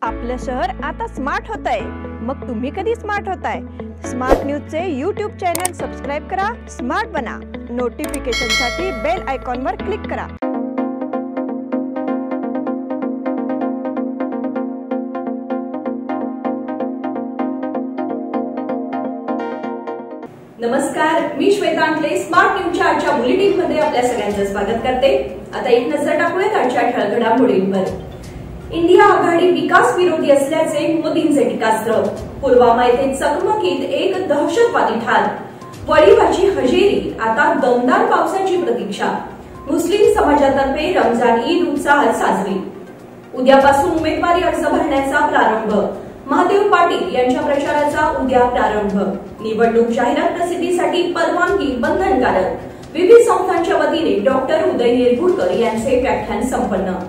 आपलं शहर आता स्मार्ट होत आहे। मग तुम्ही कधी स्मार्ट होताय? स्मार्ट न्यूजचे YouTube चॅनल सबस्क्राइब करा, स्मार्ट बना। नोटिफिकेशनसाठी बेल आयकॉनवर क्लिक करा। नमस्कार, मी श्वेता अंकले स्मार्ट न्यूजच्या आजच्या बुलेटिनमध्ये आपल्या सगळ्यांचं स्वागत करते। आता एक नजर टाकूयात आजच्या ठळक घडामोडींवर। इंडिया आघाडी विकास विरोधी असल्याचे मोदींचे टीकास्त्र। पुलवामा येथे चकमकीत एक दहशतवादी ठार। वळीवाची हजेरी, आता दमदार पावसाची प्रतीक्षा। मुस्लिम समाजातर्फे रमजान ईद उत्साहात साजरी। उद्यापासून उमेदवारी अर्ज भरण्याचा प्रारंभ। महादेव पाटील यांच्या प्रचाराचा उद्या प्रारंभ। निवडणूक जाहिरात प्रसिद्धीसाठी परवानगी बंधनकारक। विविध संस्थांच्या वतीने डॉक्टर उदय निरगुडकर यांचे व्याख्यान संपन्न।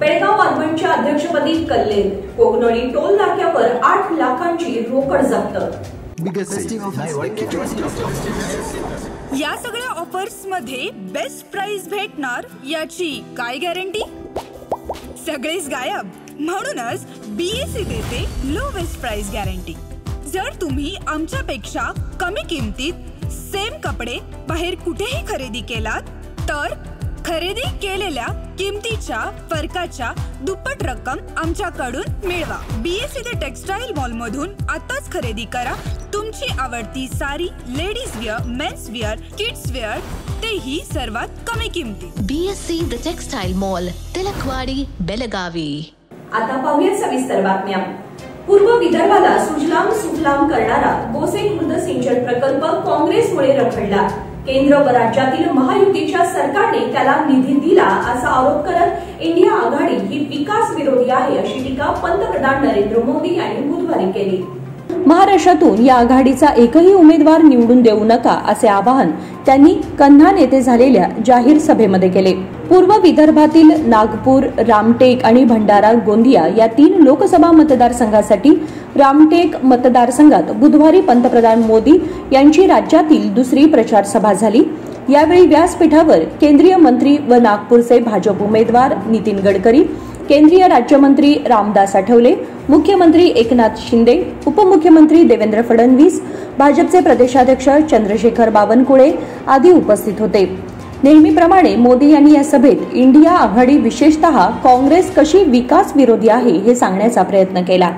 बेळगाव अर्बनच्या अध्यक्षपदी कल्लेर। कोगनळी टोल नाक्यावर 8 लाखांची रोकड जप्त। या सगळ्या ऑफर्स मध्ये बेस्ट प्राइस भेटणार याची काय गॅरंटी? सगळेच गायब। म्हणूनच बीएससी देते लोवेस्ट प्राइस गॅरंटी। जर तुम्ही आमच्यापेक्षा कमी किमतीत सेम कपडे बाहेर कुठेही खरेदी केलात तर खरेदी केलेल्या किमतीच्या फरकाच्या दुप्पट रक्कम आमच्याकडून मिळवा। बीएससी द टेक्सटाईल मॉल मधून आताच खरेदी करा तुमची आवडती sari, ladies wear, men's wear, kids wear, तेही सर्वात कमी किमतीत। BSC the textile mall, Tilakwadi, Belagavi. आता पाहूया सविस्तर बातम्या। पूर्व विदर्भाला सुजलाम सुफलाम करणारा गोसेखुर्द सिंचन प्रकल्प काँग्रेसमुळे रखडला। केंद्र व राज्यातील महायुतीच्या सरकारने त्याला निधी दिला असा आरोप करत इंडिया आघाडी ही विकास विरोधी आहे अशी टीका पंतप्रधान नरेंद्र मोदी यांनी बुधवारी केली। महाराष्ट्रातून या आघाडीचा एकही उमेदवार निवडून देऊ नका असे आवाहन त्यांनी कन्हान येथे झालेल्या जाहीर सभेमध्ये केले। पूर्व विदर्भातील नागपूर, रामटेक आणि भंडारा गोंदिया या 3 लोकसभा मतदारसंघासाठी रामटेक मतदारसंघात बुधवारी पंतप्रधान मोदी यांची राज्यातील दुसरी प्रचार सभा झाली। यावेळी व्यासपीठावर केंद्रीय मंत्री व नागपूरचे भाजप उमेदवार नितीन गडकरी, केंद्रीय राज्यमंत्री रामदास आठवले, मुख्यमंत्री एकनाथ शिंदे, उपमुख्यमंत्री देवेंद्र फडणवीस, भाजपचे प्रदेशाध्यक्ष चंद्रशेखर बावनकुळे आदी उपस्थित होते। नेहमीप्रमाणे मोदी यांनी या सभेत इंडिया आघाडी विशेषतः काँग्रेस कशी विकास विरोधी आहे हे सांगण्याचा प्रयत्न केला।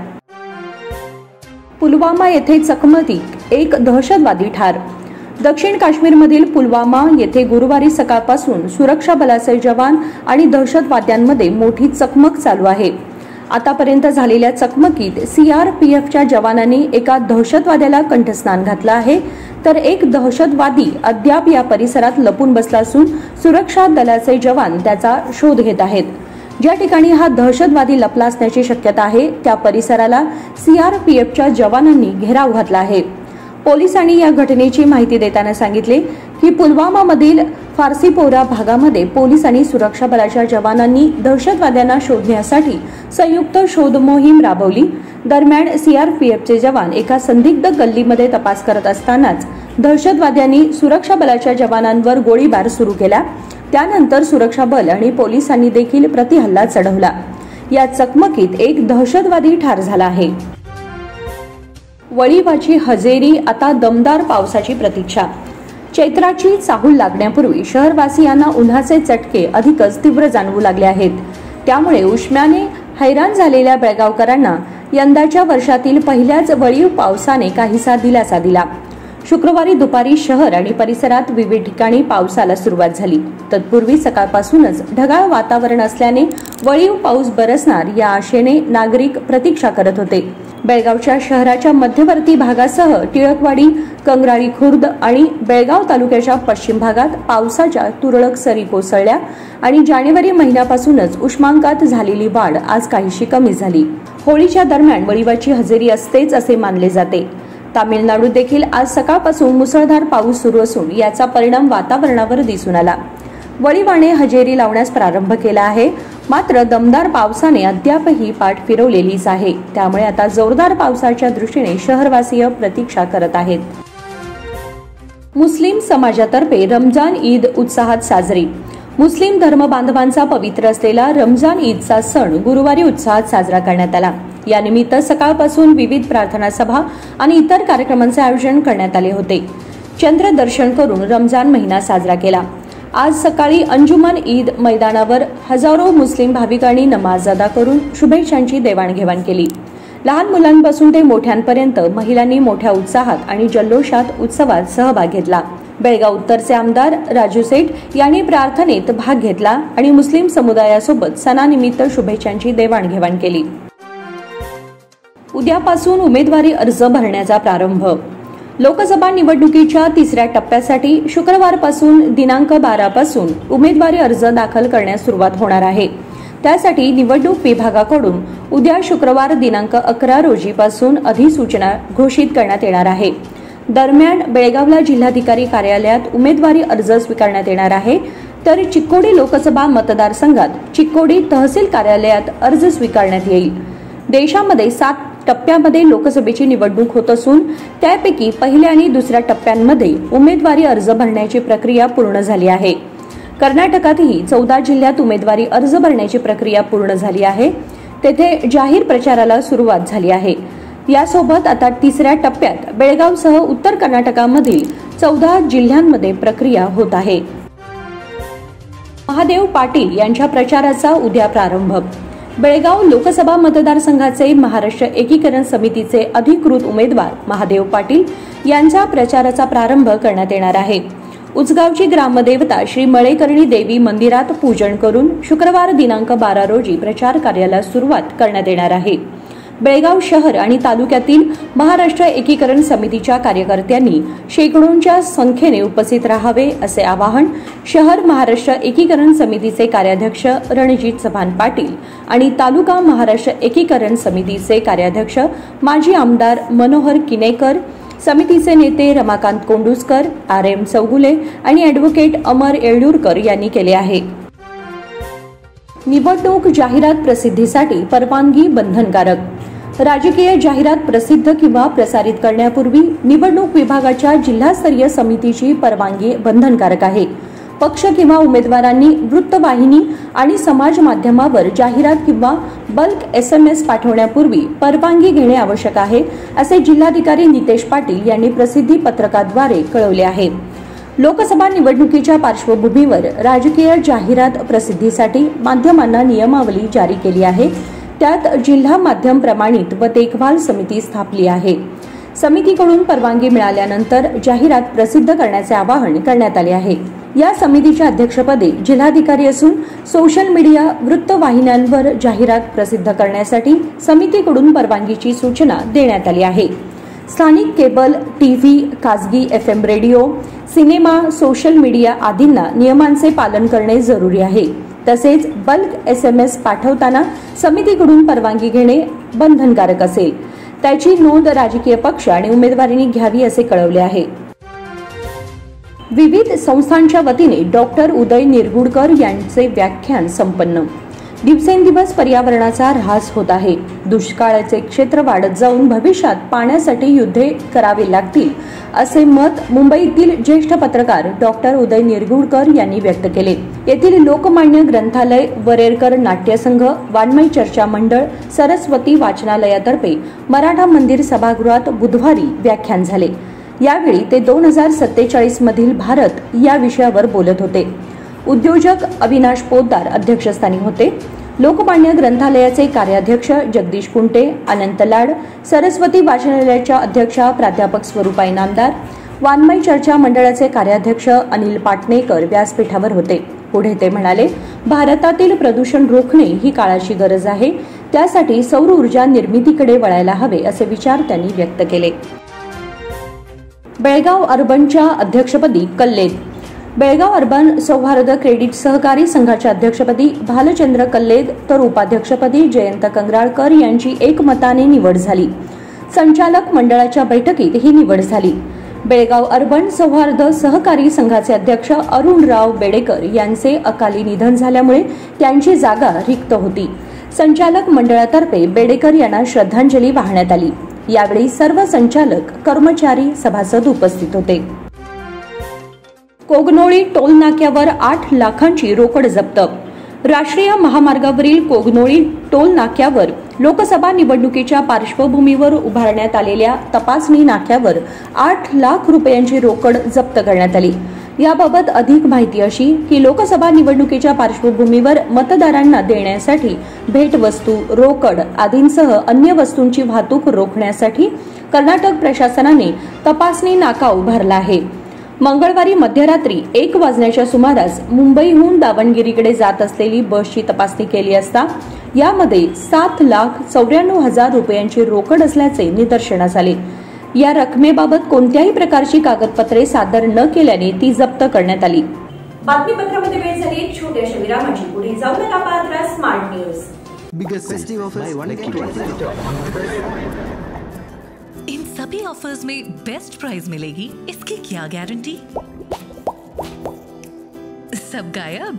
पुलवामा येथे चकमकीत एक दहशतवादी ठार। दक्षिण काश्मीरमधील पुलवामा येथे गुरुवारी सकाळपासून सुरक्षा बलाचे जवान आणि दहशतवाद्यांमध्ये मोठी चकमक चालू आहे। आतापर्यंत झालेल्या चकमकीत सीआरपीएफच्या जवानांनी एका दहशतवाद्याला कंठस्नान घातलं आहे, तर एक दहशतवादी अद्याप या परिसरात लपून बसला असून सुरक्षा दलाचे जवान त्याचा शोध घेत आहेत। ज्या ठिकाणी हा दहशतवादी लपला असण्याची शक्यता आहे त्या परिसराला सीआरपीएफच्या जवानांनी घेराव घातला आहे। पोलिसांनी या घटनेची माहिती देताना सांगितले की पुलवामामधील फारसीपोरा भागामध्ये पोलीस आणि सुरक्षा बलाच्या जवानांनी दहशतवाद्यांना शोधण्यासाठी संयुक्त शोध मोहीम राबवली। दरम्यान सीआरपीएफचे जवान एका संदिग्ध गल्लीमध्ये तपास करत असतानाच दहशतवाद्यांनी सुरक्षा बलाच्या जवानांवर गोळीबार सुरू केला। त्यानंतर सुरक्षा बल आणि पोलिसांनी देखील प्रतिहल्ला चढवला। या चकमकीत एक दहशतवादी ठार झाला आहे। वळीवाची हजेरी, आता दमदार पावसाची प्रतीक्षा। चैत्राची चाहूल लागण्यापूर्वी शहरवासियांना उन्हाचे चटके अधिकच तीव्र जाणवू लागले आहेत। त्यामुळे उष्म्याने हैराण झालेल्या बेळगावकरांना यंदाच्या वर्षातील पहिल्याच वळीव पावसाने काहीसा दिलासा दिला। शुक्रवारी दुपारी शहर आणि परिसरात विविध ठिकाणी पावसाला सुरुवात झाली। तत्पूर्वी सकाळपासूनच ढगाळ वातावरण असल्याने वळीव पाऊस बरसणार या आशेने नागरिक प्रतीक्षा करत होते। बेळगावच्या शहराच्या मध्यवर्ती भागासह टिळकवाडी, कंगराळी खुर्द आणि बेळगाव तालुक्याच्या पश्चिम भागात पावसाच्या तुरळक सरी कोसळल्या आणि जानेवारी महिन्यापासूनच उष्मांकात झालेली वाढ आज काहीशी कमी झाली। होळीच्या दरम्यान वळीवाची हजेरी असतेच असे मानले जाते। तामिळनाडूत देखील आज सकाळपासून मुसळधार पाऊस सुरू असून याचा परिणाम वातावरणावर दिसून आला। वळीवाने हजेरी लावण्यास प्रारंभ केला आहे, मात्र दमदार पावसाने अद्यापही पाठ फिरवलेलीच आहे। त्यामुळे आता जोरदार पावसाच्या दृष्टीने शहरवासीय प्रतीक्षा करत आहेत। मुस्लिम समाजातर्फे रमजान ईद उत्साहात साजरी। मुस्लिम धर्मबांधवांचा पवित्र असलेला रमजान ईदचा सण गुरुवारी उत्साहात साजरा करण्यात आला। या निमित्त सकाळपासून विविध प्रार्थना सभा आणि इतर कार्यक्रमांचे आयोजन करण्यात आले होते। चंद्र दर्शन करून रमजान महिना साजरा केला। आज सकाळी अंजुमन ईद मैदानावर हजारो मुस्लिम भाविकांनी नमाज अदा करून शुभेच्छांची देवाणघेवाण केली। लहान मुलांपासून ते मोठ्यांपर्यंत महिलांनी मोठ्या उत्साहात आणि जल्लोषात उत्सवात सहभाग घेतला। बेळगाव उत्तरचे आमदार राजू सेठ यांनी प्रार्थनेत भाग घेतला आणि मुस्लिम समुदायासोबत सणानिमित्त शुभेच्छांची देवाणघेवाण केली। उद्यापासून उमेदवारी अर्ज भरण्याचा प्रारंभ। लोकसभा निवडणुकीच्या तिसऱ्या टप्प्यासाठी शुक्रवारपासून दिनांक 12 पासून उमेदवारी अर्ज दाखल करण्यास सुरुवात होणार आहे। त्यासाठी निवडणूक विभागाकडून उद्या शुक्रवार दिनांक 11 रोजीपासून अधिसूचना घोषित करण्यात येणार आहे। दरम्यान बेळगावला जिल्हाधिकारी कार्यालयात उमेदवारी अर्ज स्वीकारण्यात येणार आहे, तर चिक्कोडी लोकसभा मतदारसंघात चिक्कोडी तहसील कार्यालयात अर्ज स्वीकारण्यात येईल। देशामध्ये 7 टप्प्यामध्ये लोकसभेची निवडणूक होत असून त्यापैकी पहिल्या आणि दुसऱ्या टप्प्यांमध्ये उमेदवारी अर्ज भरण्याची प्रक्रिया पूर्ण झाली आहे। कर्नाटकातही 14 जिल्ह्यात उमेदवारी अर्ज भरण्याची प्रक्रिया पूर्ण झाली आहे। तेथे जाहीर प्रचाराला सुरुवात झाली आहे। यासोबत आता तिसऱ्या टप्प्यात बेळगावसह उत्तर कर्नाटकामधील 14 जिल्ह्यांमध्ये प्रक्रिया होत आहे। महादेव पाटील यांच्या प्रचाराचा उद्या प्रारंभ। बेळगाव लोकसभा मतदारसंघाचे महाराष्ट्र एकीकरण समितीचे अधिकृत उमेदवार महादेव पाटील यांचा प्रचाराचा प्रारंभ करण्यात येणार आहे। उचगावची ग्रामदेवता श्री मळेकर्णी देवी मंदिरात पूजन करून शुक्रवार दिनांक 12 रोजी प्रचार कार्याला सुरुवात करण्यात येणार आहे। बेळगाव शहर आणि तालुक्यातील महाराष्ट्र एकीकरण समितीच्या कार्यकर्त्यांनी शेकडोंच्या संख्येने उपस्थित राहावे असे आवाहन शहर महाराष्ट्र एकीकरण समितीचे कार्याध्यक्ष रणजित चव्हाण पाटील आणि तालुका महाराष्ट्र एकीकरण समितीचे कार्याध्यक्ष माजी आमदार मनोहर किनेकर, समितीचे नेते रमाकांत कोंडुस्कर, RM चौगुले आणि ॲडव्होकेट अमर येळ्ळूरकर यांनी केले आहे। निवडणूक जाहिरात प्रसिद्धीसाठी परवानगी बंधनकारक। राजकीय जाहिरात प्रसिद्ध किंवा प्रसारित करण्यापूर्वी निवडणूक विभागाच्या जिल्हास्तरीय समितीची परवानगी बंधनकारक आहे। पक्ष किंवा उमेदवारांनी वृत्तवाहिनी आणि समाज माध्यमावर जाहिरात किंवा बल्क SMS पाठवण्यापूर्वी परवानगी घेणे आवश्यक आहे, असे जिल्हाधिकारी नितेश पाटील यांनी प्रसिद्धी पत्रकाद्वारे कळवले आहे। लोकसभा निवडणुकीच्या पार्श्वभूमीवर राजकीय जाहिरात प्रसिद्धीसाठी माध्यमांना नियमावली जारी केली आहे। त्यात जिल्हा माध्यम प्रमाणित व देखभाल समिती स्थापली आहे। समितीकडून परवानगी मिळाल्यानंतर जाहिरात प्रसिद्ध करण्याचे आवाहन करण्यात आले आहे। या समितीच्या अध्यक्षपदी जिल्हाधिकारी असून सोशल मीडिया वृत्तवाहिन्यांवर जाहिरात प्रसिद्ध करण्यासाठी समितीकडून परवानगीची सूचना देण्यात आली आहे। स्थानिक केबल, टीव्ही, खासगी FM radio, cinema, social media आदींना नियमांचे पालन करणे जरुरी आहे। तसेच बल्क SMS पाठवताना समितीकडून परवानगी घेणे बंधनकारक असेल। त्याची नोंद राजकीय पक्ष आणि उमेदवारांनी घ्यावी असे कळवले आहे। विविध संस्थांच्या वतीने डॉक्टर उदय निरगुडकर यांचे व्याख्यान संपन्न। दिवसेंदिवस पर्यावरणाचा ऱ्हास होत आहे। दुष्काळाचे क्षेत्र वाढत जाऊन भविष्यात पाण्यासाठी युद्धे करावी लागतील असे मत मुंबईतील ज्येष्ठ पत्रकार डॉक्टर उदय निरगुडकर यांनी व्यक्त केले। येथील लोकमान्य ग्रंथालय, वरेरकर नाट्यसंघ, वाङ्मय चर्चा मंडळ, सरस्वती वाचनालयातर्फे मराठा मंदिर सभागृहात बुधवारी व्याख्यान झाले। यावेळी ते 2047 मधील भारत या विषयावर बोलत होते। उद्योजक अविनाश पोद्दार अध्यक्षस्थानी होते। लोकमान्य ग्रंथालयाचे कार्याध्यक्ष जगदीश कुंटे, अनंत लाड, सरस्वती वाचनालयाच्या अध्यक्षा प्राध्यापक स्वरूपा इनामदार, वाङ्मय चर्चा मंडळाचे कार्याध्यक्ष अनिल पाटणेकर व्यासपीठावर होते। पुढे ते म्हणाले, भारतातील प्रदूषण रोखणे ही काळाची गरज आहे। त्यासाठी सौर ऊर्जा निर्मितीकडे वळायला हवे असे विचार त्यांनी व्यक्त केले। बेळगाव अर्बनच्या अध्यक्षपदी कल्लेद। बेळगाव अर्बन सौहार्द क्रेडिट सहकारी संघाच्या अध्यक्षपदी भालचंद्र कल्लेद तर उपाध्यक्षपदी जयंत कंगराळकर यांची एकमताने निवड झाली। संचालक मंडळाच्या बैठकीत ही निवड झाली। बेळगाव अर्बन सौहार्द सहकारी संघाचे अध्यक्ष अरुणराव बेडेकर यांचे अकाली निधन झाल्यामुळे त्यांची जागा रिक्त होती। संचालक मंडळातर्फे बेडेकर यांना श्रद्धांजली वाहण्यात आली। यावेळी सर्व संचालक, कर्मचारी, सभासद उपस्थित होते। कोगनोळी टोल नाक्यावर 8 लाखांची रोकड जप्त. राष्ट्रीय महामार्गावरील कोगनोळी टोल नाक्यावर लोकसभा निवडणुकीच्या पार्श्वभूमीवर उभारण्यात आलेल्या तपासणी नाक्यावर 8 लाख रुपयांची रोकड जप्त करण्यात आली. याबाबत अधिक माहिती अशी की लोकसभा निवडणुकीच्या पार्श्वभूमीवर मतदारांना देण्यासाठी भेटवस्तू, रोकड आदींसह अन्य वस्तूंची वाहतूक रोखण्यासाठी कर्नाटक प्रशासनाने तपासणी नाका उभारला आहे. मंगळवारी मध्यरात्री 1 वाजण्याच्या सुमारास मुंबईहून दावणगिरीकडे जात असलेली बसची तपासणी केली असता यामध्ये 7,94,000 रुपयांची रोकड असल्याचे निदर्शनास आले. या रकमेबाबत कोणत्याही प्रकारची कागदपत्रे सादर न केल्याने ती जप्त करण्यात आली. बातमीपत्रामध्ये वेळ झाली एक छोट्याशा विरामाची. पुढे जाऊन नका पाहत smart news. Biggest festive offers buy 1 इन सभी ऑफर्स में बेस्ट प्राइस मिलेगी, इसकी क्या गारंटी? सब गायब,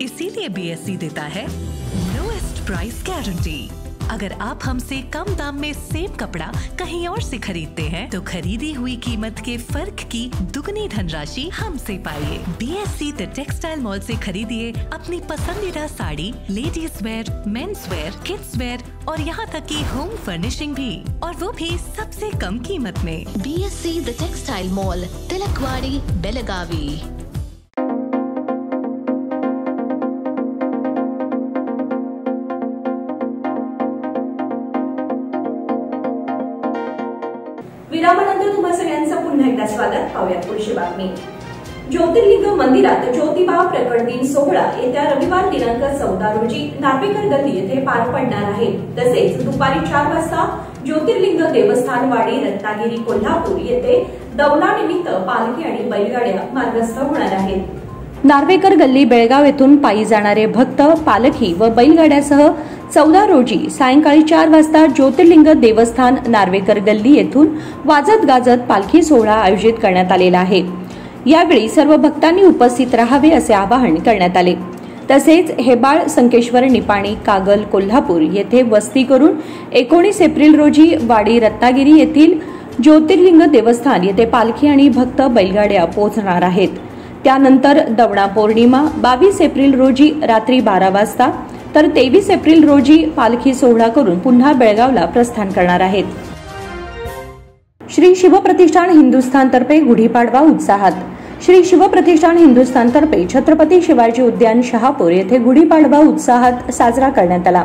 इसीलिए BSC देता है लोएस्ट प्राइस गारंटी. अगर आप हमसे कम दाम में सेम कपड़ा कहीं और से खरीदते हैं तो खरीदी हुई कीमत के फर्क की दुगनी धनराशि हमसे पाइए. BSC द टेक्सटाइल मॉल से खरीदिए अपनी पसंदीदा sari, ladies wear, men's wear, kids wear और यहाँ तक की होम फर्निशिंग भी, और वो भी सबसे कम कीमत में. BSC the textile mall, Tilakwadi, Belagavi. विरामानंतर तुम्हा सगळ्यांचं पुन्हा एकदा स्वागत. पाहूया पुढची बातमी. ज्योतिर्लिंग मंदिरात ज्योतिबा प्रकट दिन सोहळा येत्या रविवार दिनांक 14 रोजी नार्वेकर गल्ली येथे पार पडणार आहे. तसेच दुपारी 4 वाजता ज्योतिर्लिंग देवस्थान वाडी रत्नागिरी कोल्हापूर येथे दौलानिमित्त पालखी आणि बैलगाड्या मार्गस्थ होणार आहेत. नार्वेकर गल्ली बेळगाव येथून पायी जाणारे भक्त पालखी व बैलगाड्यासह 14 रोजी सायंकाळी 4 वाजता ज्योतिर्लिंग देवस्थान नार्वेकर गल्ली येथून वाजत गाजत पालखी सोहळा आयोजित करण्यात आलेला आहे. यावेळी सर्व भक्तांनी उपस्थित राहावे असे आवाहन करण्यात आले. तसेच हेबाळ, संकेश्वर, निपाणी, कागल, कोल्हापूर येथे वस्ती करून 19 एप्रिल रोजी वाडी रत्नागिरी येथील ज्योतिर्लिंग देवस्थान येथे पालखी आणि भक्त बैलगाड्या पोहोचणार आहेत. त्यानंतर दवणा पौर्णिमा 22 एप्रिल रोजी रात्री 12 वाजता तर 23 एप्रिल रोजी पालखी सोहळा करून पुन्हा बेळगावला प्रस्थान करणार आहेत. श्री शिवप्रतिष्ठान हिंदुस्थानतर्फे गुढीपाडवा उत्साहात. श्री शिवप्रतिष्ठान हिंदुस्थानतर्फे छत्रपती शिवाजी उद्यान शहापूर येथे गुढीपाडवा उत्साहात साजरा करण्यात आला.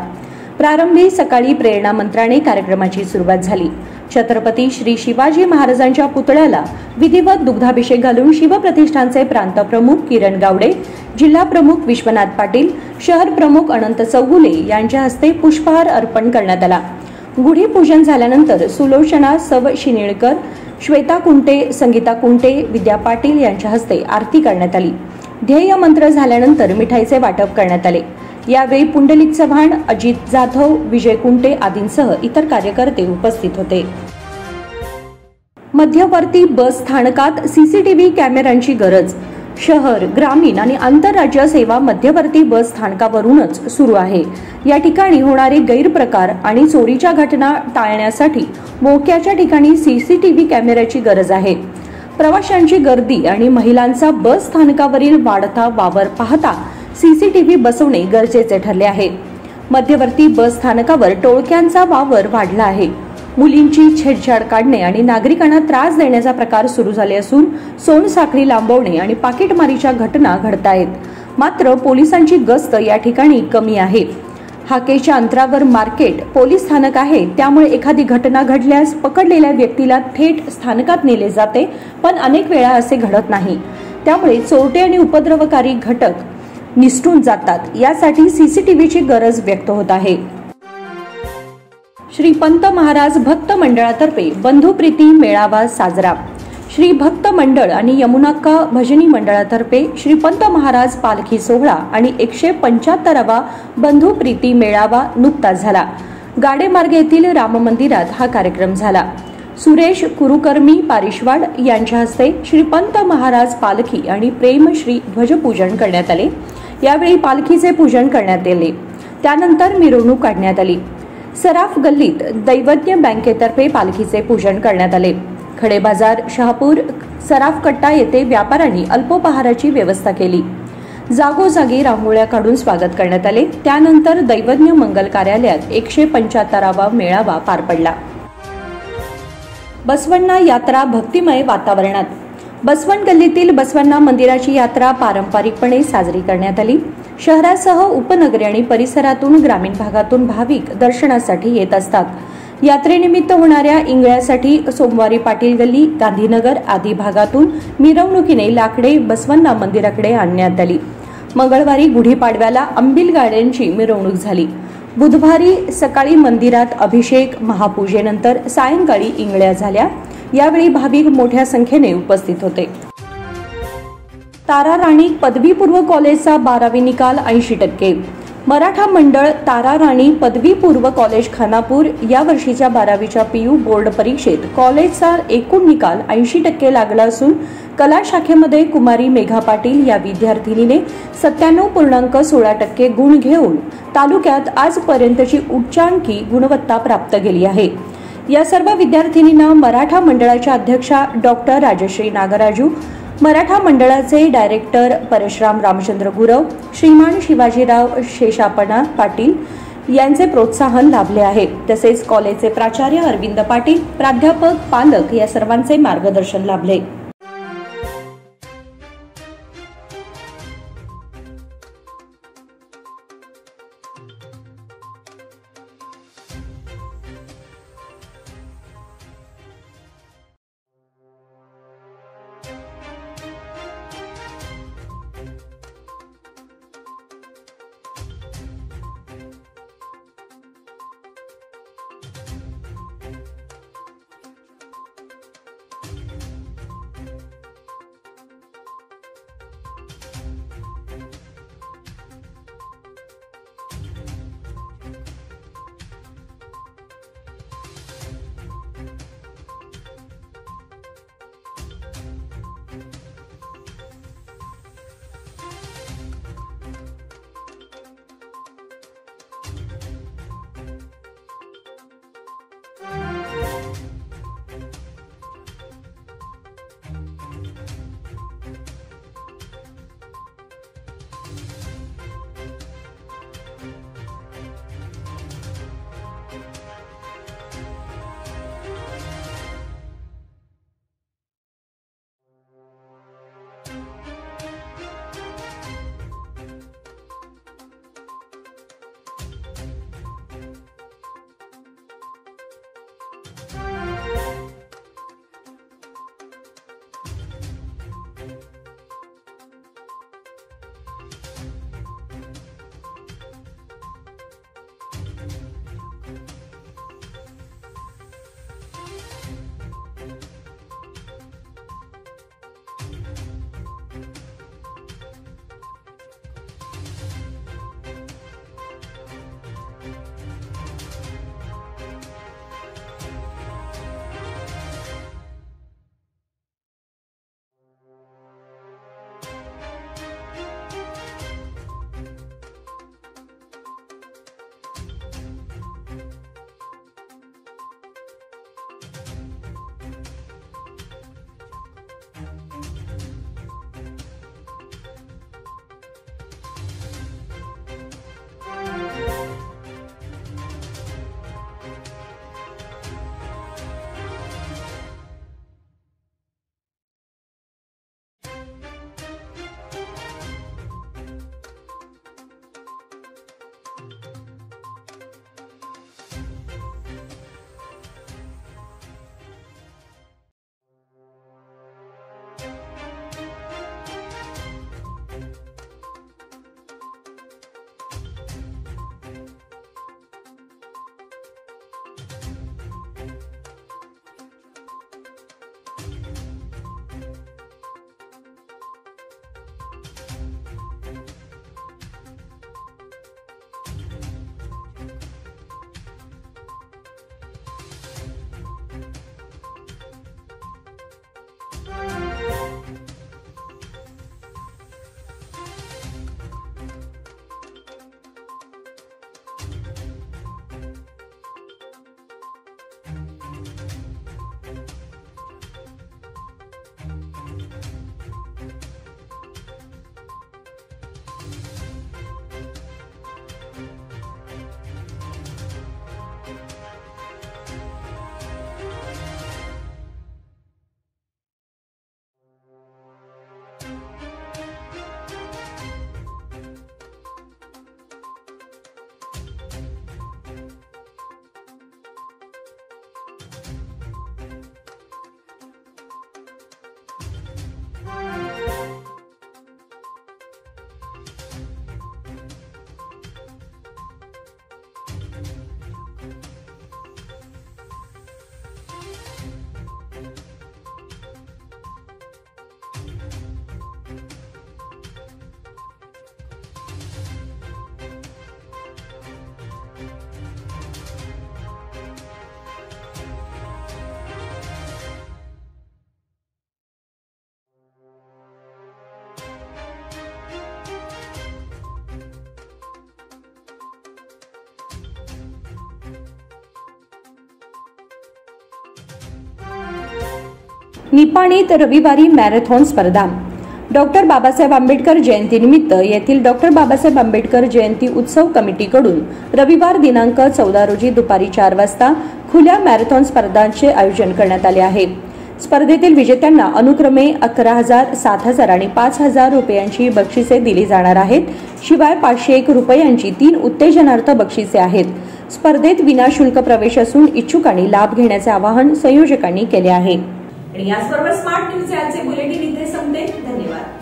प्रारंभी सकाळी प्रेरणा मंत्राने कार्यक्रमाची सुरुवात झाली. छत्रपती श्री शिवाजी महाराजांच्या पुतळ्याला विधिवत दुग्धाभिषेक घालून शिवप्रतिष्ठानचे प्रांत प्रमुख किरण गावडे, जिल्हा प्रमुख विश्वनाथ पाटील, शहर प्रमुख अनंत चौगुले यांच्या हस्ते पुष्पहार अर्पण करण्यात आला. गुढी पूजन झाल्यानंतर सुलोचना सव शिनिळकर, श्वेता कुंटे, संगीता कुंटे, विद्या पाटील यांच्या हस्ते आरती करण्यात आली. ध्येय मंत्र झाल्यानंतर मिठाईचे वाटप करण्यात आले. यावेळी पुंडलिक चव्हाण, अजित जाधव, विजय कुंटे आदींसह इतर कार्यकर्ते उपस्थित होते. मध्यवर्ती बस स्थानकात सीसीटीव्ही कॅमेऱ्यांची गरज. शहर, ग्रामीण आणि आंतरराज्य सेवा मध्यवर्ती बस स्थानकावरूनच सुरू आहे. या ठिकाणी होणारे गैरप्रकार आणि चोरीच्या घटना टाळण्यासाठी मोक्याच्या ठिकाणी सीसीटीव्ही कॅमेऱ्याची गरज आहे. प्रवाशांची गर्दी आणि महिलांचा बस स्थानकावरील वाढता वावर पाहता सीसीटीव्ही बसवणे गरजेचे ठरले आहे. मध्यवर्ती बस स्थानकावर टोळक्यांचा वावर वाढला आहे. मुलींची छेडछाड काढणे आणि नागरिकांना त्रास देण्याचा प्रकार सुरू झाले असून सोनसाखळी लांबवणे आणि पाकिटमारीच्या घटना घडत आहेत. मात्र पोलिसांची गस्त या ठिकाणी कमी आहे. हाकेच्या अंतरावर मार्केट, पोलीस स्थानक आहे, त्यामुळे एखादी घटना घडल्यास पकडलेल्या व्यक्तीला थेट स्थानकात नेले जाते, पण अनेक वेळा असे घडत नाही. त्यामुळे चोरटे आणि उपद्रवकारी घटक निसटून जातात. यासाठी सीसीटीव्हीची गरज व्यक्त होत आहे. श्री पंत महाराज भक्त मंडळातर्फे बंधुप्रीती मेळावा साजरा. श्री भक्त मंडळ आणि यमुनाक्का भजनी मंडळातर्फे श्री पंत महाराज पालखी सोहळा आणि 175वा बंधुप्रीती मेळावा नुकताच झाला. गाडेमार्ग येथील राम मंदिरात हा कार्यक्रम झाला. सुरेश कुरुकर्मी पारिशवाड यांच्या हस्ते श्री पंत महाराज पालखी आणि प्रेमश्री ध्वजपूजन करण्यात आले. यावेळी पालखीचे पूजन करण्यात आले. त्यानंतर मिरवणूक काढण्यात आली. सराफ गल्लीत दैवज्ञ बँकेतर्फे पालखीचे पूजन करण्यात आले. खडे बाजार, शहापूर, सराफकट्टा येथे व्यापाऱ्यांनी अल्पोपहाराची व्यवस्था केली. जागोजागी रांगोळ्या काढून स्वागत करण्यात आले. त्यानंतर दैवज्ञ मंगल कार्यालयात 175वा मेळावा पार पडला. बसवण्णा यात्रा भक्तिमय वातावरणात. बसवण गल्लीतील बसवण्णा मंदिराची यात्रा पारंपरिकपणे साजरी करण्यात आली. शहरासह उपनगरी आणि परिसरातून ग्रामीण भागातून भाविक दर्शनासाठी येत असतात. यात्रेनिमित्त होणाऱ्या इंगळ्यासाठी सोमवारी पाटील गल्ली, गांधीनगर आदी भागातून मिरवणुकीने लाकडे बसवण्णा मंदिराकडे आणण्यात आली. मंगळवारी गुढीपाडव्याला अंबिल गाड्यांची मिरवणूक झाली. बुधवारी सकाळी मंदिरात अभिषेक, महापूजेनंतर सायंकाळी इंगळ्या झाल्या. यावेळी भाविक मोठ्या संख्येने उपस्थित होते. तारा राणी पदवीपूर्व कॉलेजचा 12वी निकाल 80%. मराठा मंडळ तारा राणी पदवीपूर्व कॉलेज खानापूर या वर्षीच्या 12वीच्या PU बोर्ड परीक्षेत कॉलेजचा एकूण निकाल 80% लागला असून कला शाखेमध्ये कुमारी मेघा पाटील या विद्यार्थिनीने 97.16% गुण घेऊन तालुक्यात आजपर्यंतची उच्चांकी गुणवत्ता प्राप्त केली आहे. या सर्व विद्यार्थिनींना मराठा मंडळाच्या अध्यक्षा डॉक्टर राजश्री नागराजू, मराठा मंडळाचे डायरेक्टर परशुराम रामचंद्र गुरव, श्रीमान शिवाजीराव शेषापना पाटील यांचे प्रोत्साहन लाभले आहे. तसेच कॉलेजचे प्राचार्य अरविंद पाटील, प्राध्यापक, पालक या सर्वांचे मार्गदर्शन लाभले. निपाणीत रविवारी मॅरेथॉन स्पर्धा. डॉक्टर बाबासाहेब आंबेडकर जयंतीनिमित्त येथील डॉक्टर बाबासाहेब आंबेडकर जयंती उत्सव कमिटीकडून रविवार दिनांक 14 रोजी दुपारी 4 वाजता खुल्या मॅरेथॉन स्पर्धांचे आयोजन करण्यात आले आहे. स्पर्धेतील विजेत्यांना अनुक्रमे 11,000, 7,000 आणि 5,000 रुपयांची बक्षिसे दिली जाणार आहेत. शिवाय 501 रुपयांची 3 उत्तेजनार्थ बक्षिसे आहेत. स्पर्धेत विनाशुल्क प्रवेश असून इच्छुकांनी लाभ घेण्याचे आवाहन संयोजकांनी केले आहे. आणि याचबरोबर स्मार्ट न्यूजचे आजचे बुलेटिन इथे संपते. धन्यवाद.